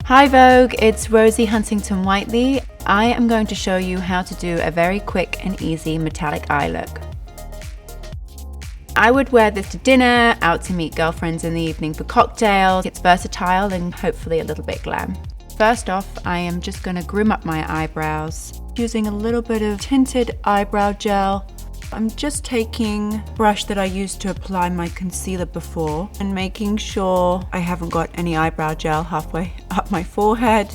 Hi Vogue, it's Rosie Huntington-Whiteley. I am going to show you how to do a very quick and easy metallic eye look. I would wear this to dinner, out to meet girlfriends in the evening for cocktails. It's versatile and hopefully a little bit glam. First off, I am just going to groom up my eyebrows using a little bit of tinted eyebrow gel. I'm just taking a brush that I used to apply my concealer before and making sure I haven't got any eyebrow gel halfway up my forehead.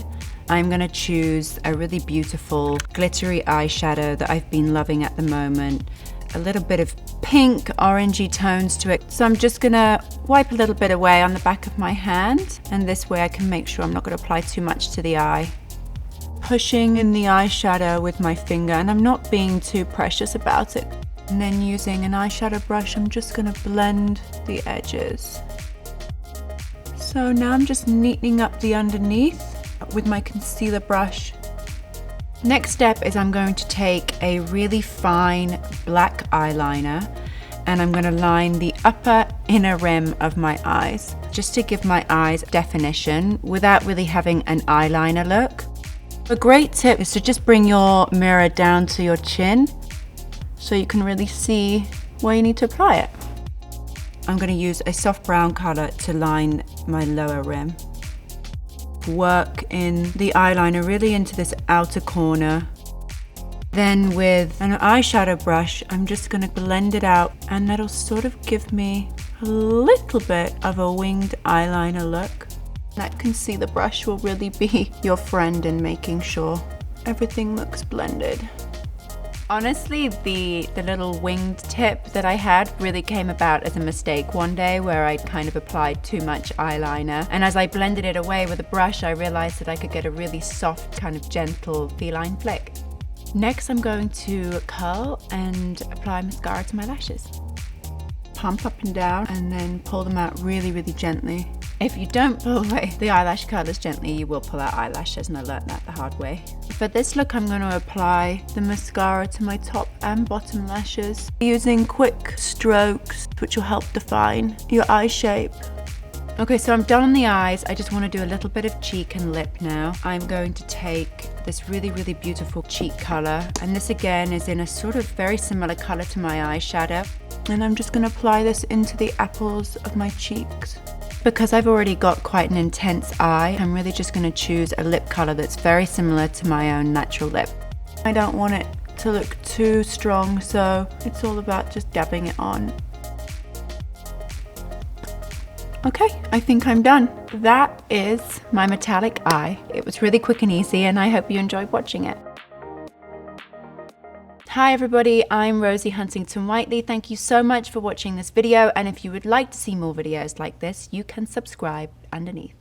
I'm going to choose a really beautiful glittery eyeshadow that I've been loving at the moment. A little bit of pink, orangey tones to it. So I'm just going to wipe a little bit away on the back of my hand, and this way I can make sure I'm not going to apply too much to the eye. Pushing in the eyeshadow with my finger, and I'm not being too precious about it. And then using an eyeshadow brush, I'm just going to blend the edges. So now I'm just neatening up the underneath with my concealer brush. Next step is I'm going to take a really fine black eyeliner and I'm going to line the upper inner rim of my eyes, just to give my eyes definition without really having an eyeliner look. A great tip is to just bring your mirror down to your chin so you can really see where you need to apply it. I'm going to use a soft brown color to line my lower rim. Work in the eyeliner really into this outer corner. Then with an eyeshadow brush, I'm just going to blend it out, and that'll sort of give me a little bit of a winged eyeliner look. That concealer brush will really be your friend in making sure everything looks blended. Honestly, the little winged tip that I had really came about as a mistake one day where I'd kind of applied too much eyeliner, and as I blended it away with a brush I realized that I could get a really soft, kind of gentle feline flick. Next I'm going to curl and apply mascara to my lashes. Pump up and down and then pull them out really, really gently. If you don't pull away the eyelash curlers gently, you will pull out eyelashes, and I learned that the hard way. For this look, I'm going to apply the mascara to my top and bottom lashes using quick strokes, which will help define your eye shape. Okay, so I'm done on the eyes. I just want to do a little bit of cheek and lip now. I'm going to take this really, really beautiful cheek color, and this again is in a sort of very similar color to my eyeshadow. And I'm just going to apply this into the apples of my cheeks. Because I've already got quite an intense eye, I'm really just going to choose a lip color that's very similar to my own natural lip. I don't want it to look too strong, so it's all about just dabbing it on. Okay, I think I'm done. That is my metallic eye. It was really quick and easy, and I hope you enjoyed watching it. Hi everybody, I'm Rosie Huntington-Whiteley. Thank you so much for watching this video, and if you would like to see more videos like this, you can subscribe underneath.